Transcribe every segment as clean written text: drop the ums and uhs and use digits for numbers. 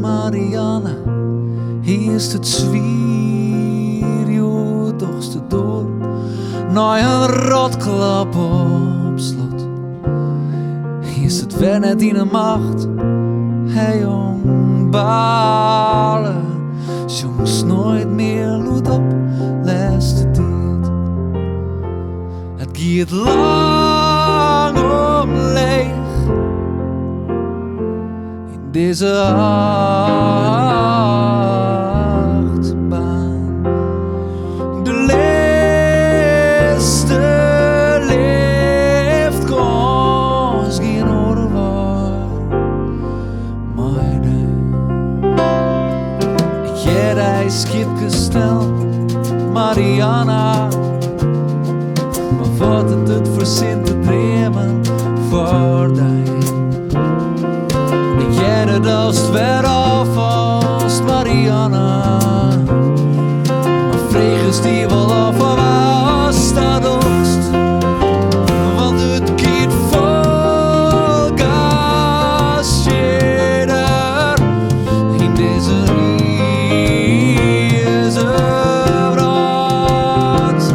Marianne, hier is het zwier, joh, dochste door. Na een rotklap op slot. Hier is het weer net in de macht. Hey jong, balen. Jongens nooit meer loed op, laatste tijd. Het gaat lang om leeg. Deze achtbaan, de laatste leeft kost geen orde waar, maar jij schipje stel, Mariana, maar wat het voor zin te dremen voor die. Het als het weer afvalst, Marianne. Maar vregens die wel af was dat oost. Want het gaat vol gas jeder in deze riezenbrand.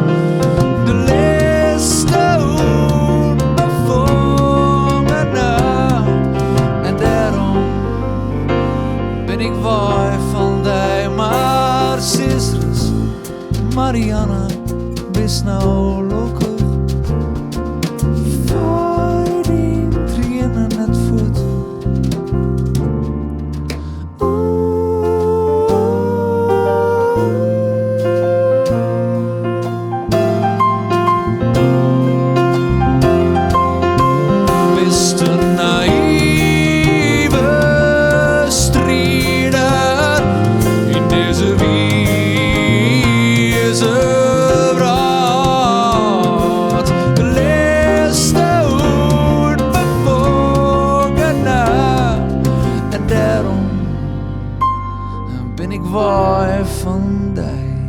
De laatste onbevongene. En daarom ben ik waar van die, maar sisters, Marianne, wees nou lokker. Fighting, trainen het voet. Bist de naïeve strijder in deze wiezenbrand. De laatste onbevongene. En daarom ben ik waar van die.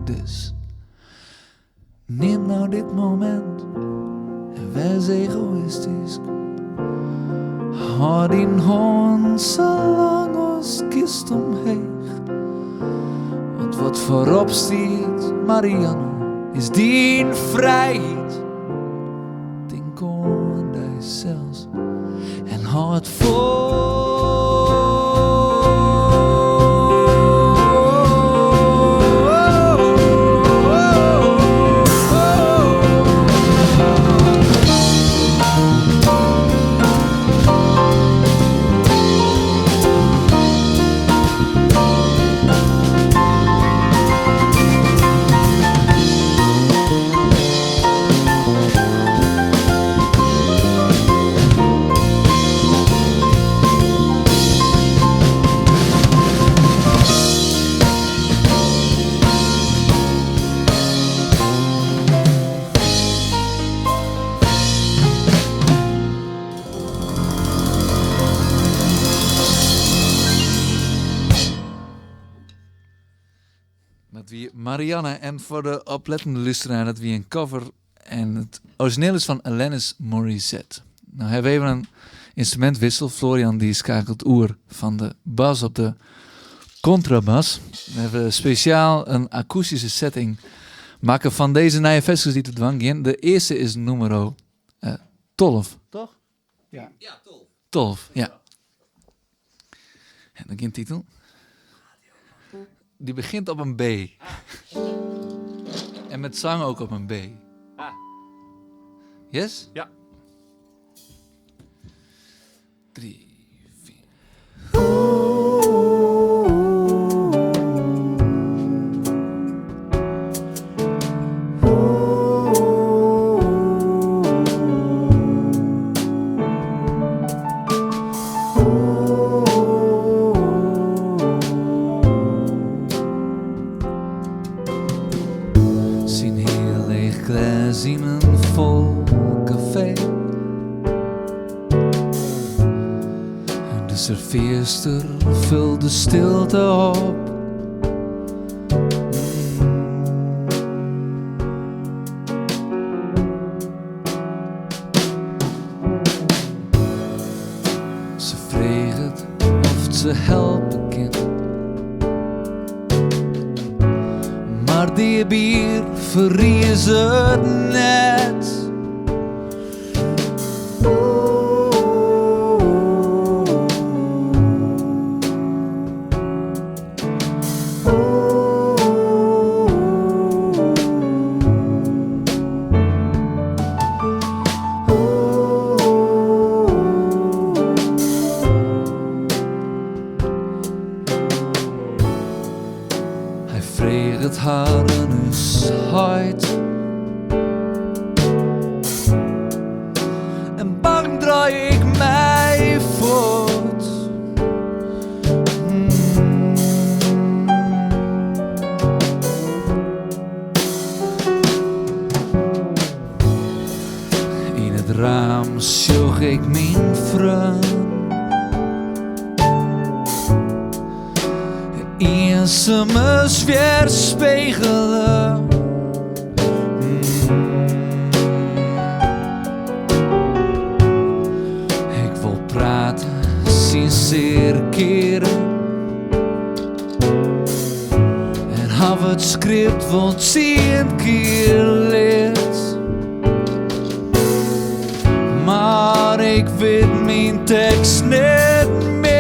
Dus neem nou dit moment en wees egoïstisch. Houd die hond zo lang als kist omheen. Want wat voorop staat, Marianne, is die vrijheid. Denk aan die zelfs en houd vol. Dat wie Marianne, en voor de oplettende luisteraar, dat wie een cover en het origineel is van Alanis Morissette. Nou hebben we even een instrumentwissel. Florian die schakelt oer van de bas op de contrabas. We hebben speciaal een akoestische setting maken van deze nieuwe festivals die te dwang gaan. De eerste is nummer 12, toch? Ja, 12, ja. En dan geen titel. Die begint op een B. En met zang ook op een B. Yes? Ja. 3, 4. glas in een vol café. En de serveerster vult de stilte op. Ze vreegt of ze helpen kan. Maar die bier verries het net. Hij vreegt haar een huisheid. En bang draai ik mij voort. In het raam zocht ik mijn vriend. En ze me weer spiegelen. Ik wil praten, sincere keren. En heb het script van 10 keer leerd. Maar ik weet mijn tekst niet meer.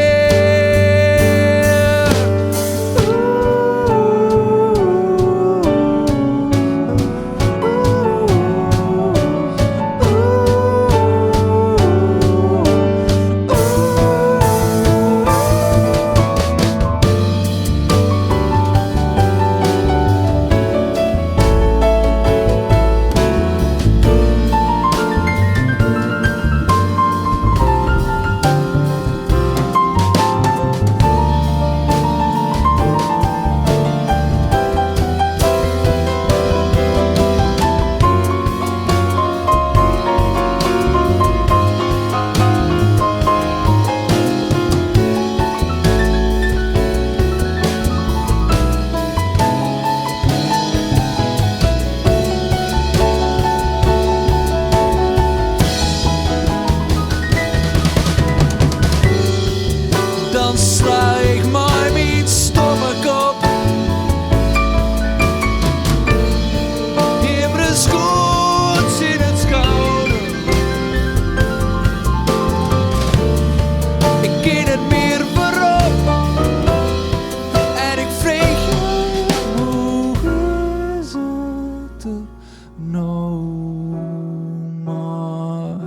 Dan sla ik mij mijn stomme kop. Immer goed in het schouder. Ik ken het meer voorop. En ik vreeg je, hoe is het er nou maar?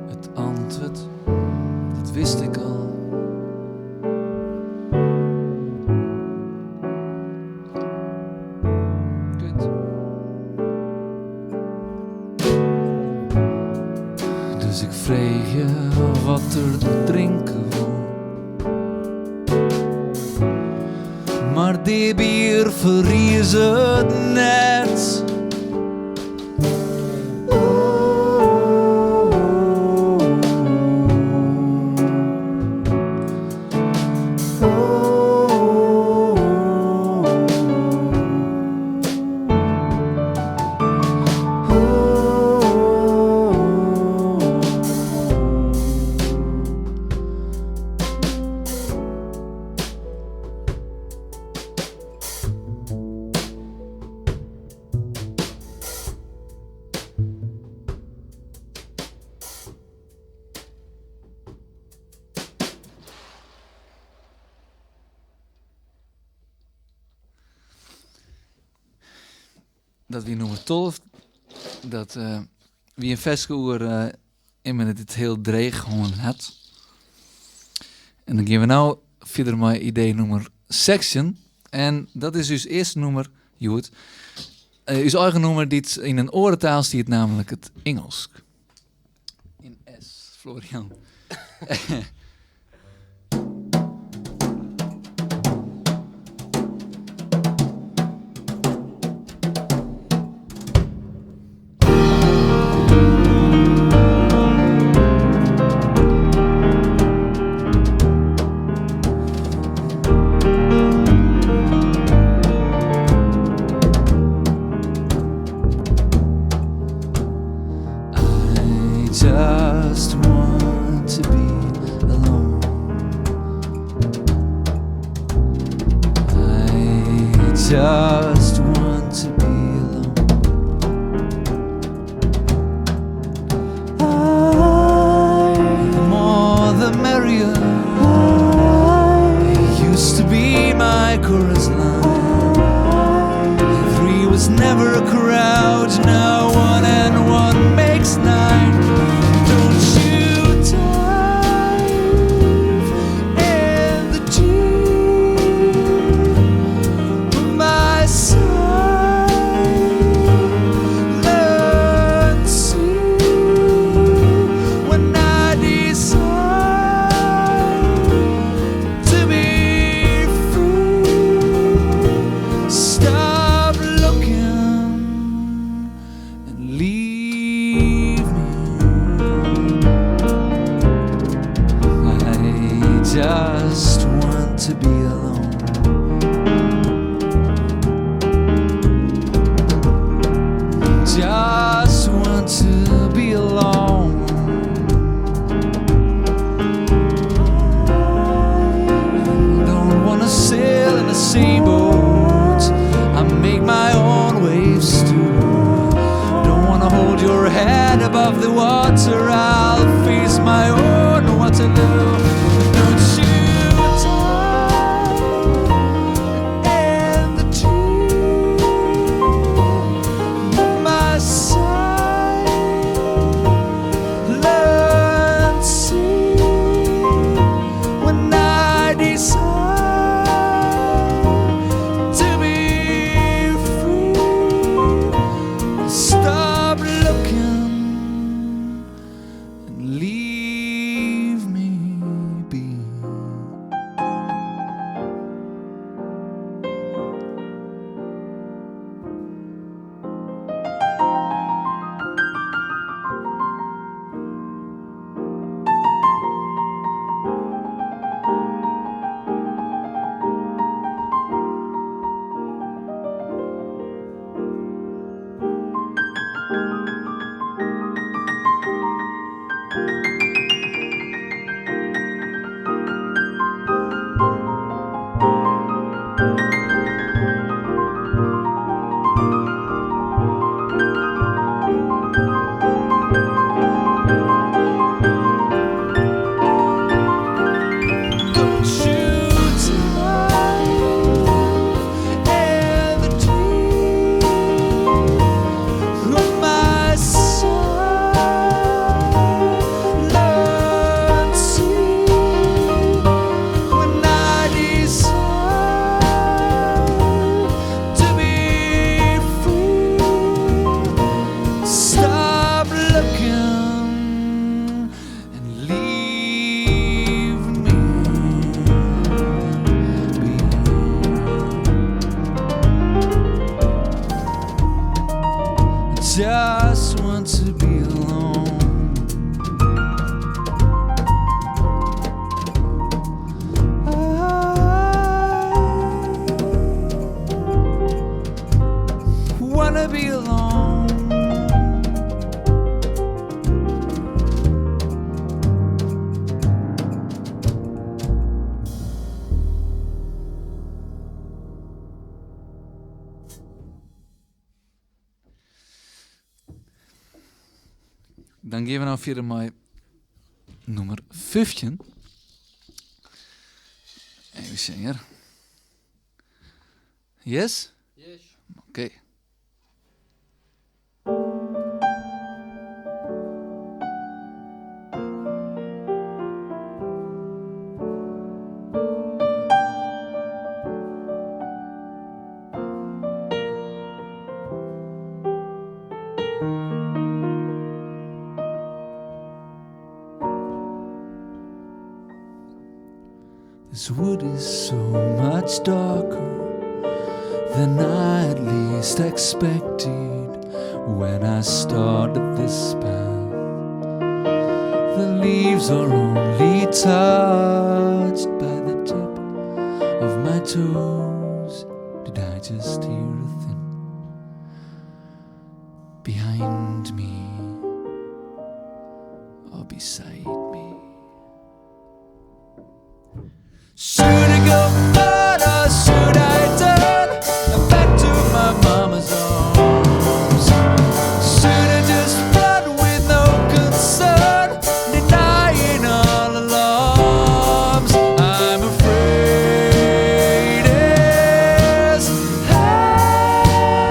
Het antwoord, dat wist ik al. Kut. Dus ik vreeg je wat er te drinken was. Maar die bier verries het net. Dat wie nummer 12, dat wie een festival in met het heel dreig gewoon had. En dan gaan we nou verder met idee nummer 16. En dat is dus eerste nummer, Joet. Uw eigen nummer dit in een orentaal stiet namelijk het Engels. In S, Florian. Just want to be alone. I just want to be alone. The more the merrier. It used to be my chorus line. Three was never a crowd, now one and one makes nine. Just want to be alone. Just want to be alone. Don't wanna sail in the same boat. I make my own waves too. Don't wanna hold your head above the water. I'll face my own Waterloo. Just want to be alone. I wanna be alone. Dan gaan we nou verder met nummer 15. Even zien hier. Yes? Yes. Oké. This wood is so much darker than I at least expected when I started this path. The leaves are only touched by the tip of my toes. Did I just hear a thing behind me or beside me? Should I go on or should I turn back to my mama's arms? Should I just run with no concern, denying all alarms? I'm afraid as hell.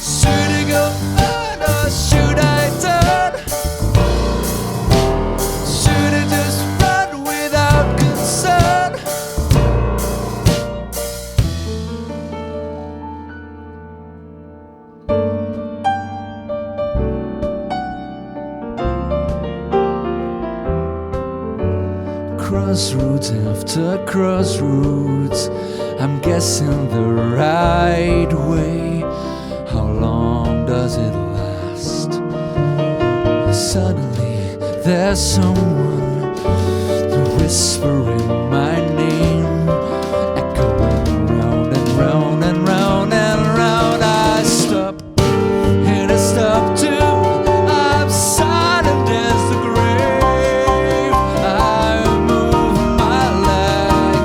Should I go on or should I turn? Should I just run without concern? Crossroads after crossroads, I'm guessing the right way. How long does it last? Suddenly there's someone whispering my name, echoing round and round and round and round. I stop and I stop too. I'm silent as the grave. I move my leg,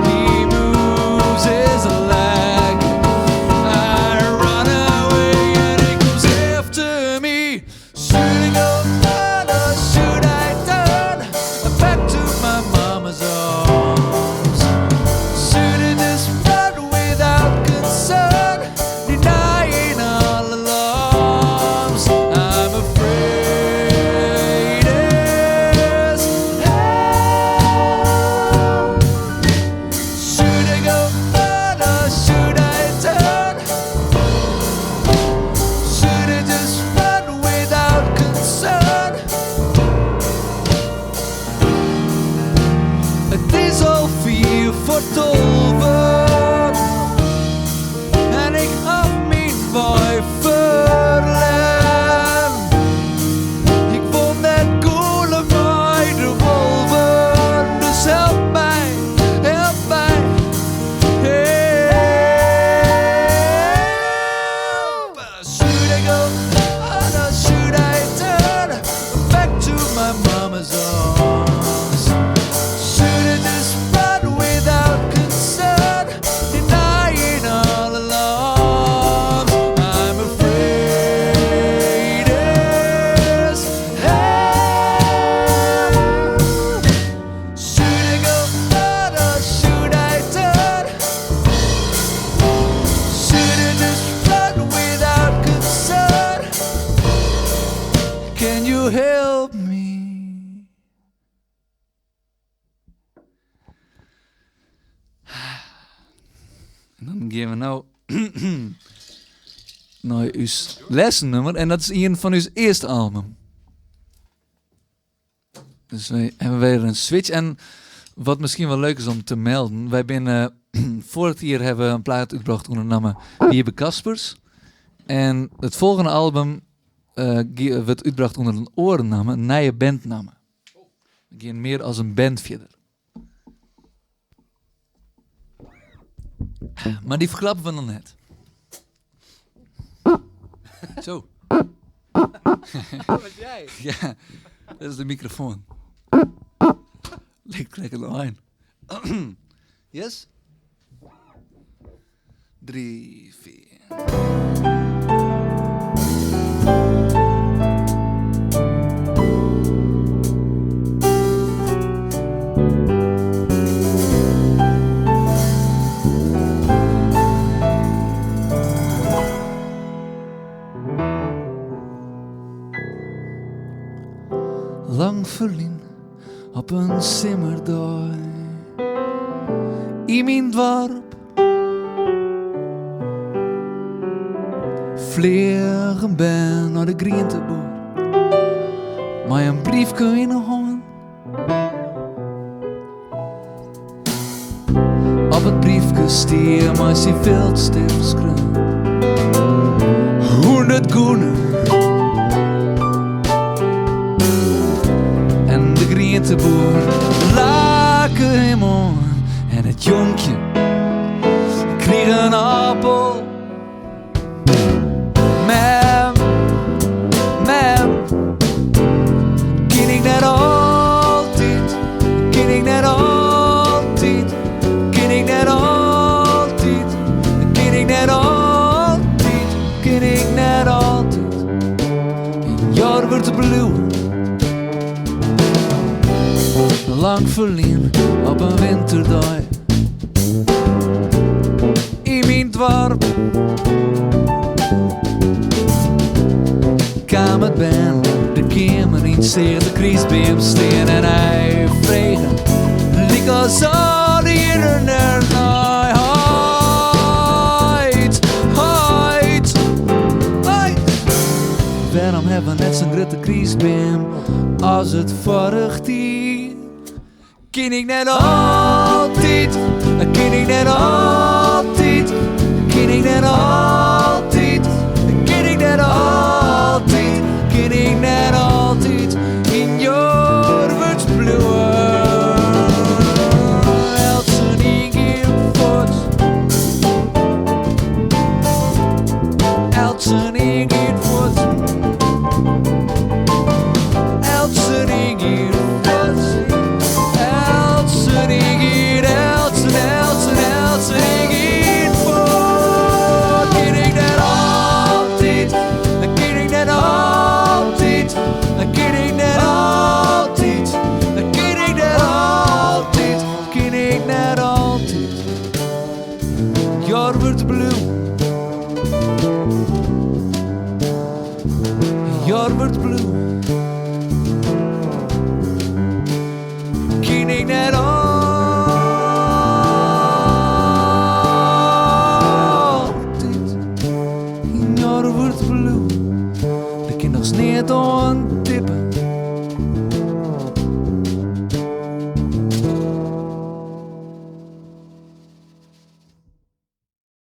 he moves his leg. I run away and he comes after me. Should I go on or should I turn back to my mama's arms? Should I just run without concern, denying all alarms? I'm afraid as hell. Should I go on or should I turn? Should I just run without concern? Het is al 4 en ik had mijn boy verleden. Ik vond het coole bij de wolven, dus help mij, help mij, help. Should I go on or should I turn back to my mama's arms? Should I just run without concern, denying all alarms? I'm afraid as hell. Should I go on or should I turn? Should I just run without concern? Can you help me? En dan gaan we nou naar uw lessennummer. En dat is een van uw eerste album. Dus wij hebben weer een switch. En wat misschien wel leuk is om te melden. Wij zijn vorig jaar hebben we een plaat uitgebracht onder de naam Wiebe Kaspers. En het volgende album wordt uitgebracht onder een oornaam, een nieuwe bandnaam. We gaan meer als een band verder. Maar die verklappen we nog net. Zo. Wat jij? Ja, dat is de microfoon. Ligt lekker online. Yes? 3, 4. Lang verlien op een simmerdooi in mijn dorp. Vliegen ben naar de Grienteboer, maar een briefje in de hand. stier, maar sie viltstiftskruin. 100 goenen. En de grienteboer laken hem om. En het jonkje kreeg een appel. Mam, ken ik net altijd, ken ik net altijd, ken ik net altijd, ken ik net altijd, ken ik net altijd. Een jaar wordt blauw, lang verlien op een winterdag. In mijn dorp kwam het ben, de kamer niet zeer, de kriesbeem steen en hij vregen. Lik als al die internet naar heid. Waarom hebben we net zo'n grote kriesbeem als het vorig die? Ken ik net altijd, ken ik net altijd, ken ik net altijd, ken ik net altijd, ken ik net altijd in your words blue. Elsen in voort, Elsen in voort, Elsen in voort. Jorbert Blue, ken ik net altijd. In Jorbert Blue, de kinders niet aan tippen.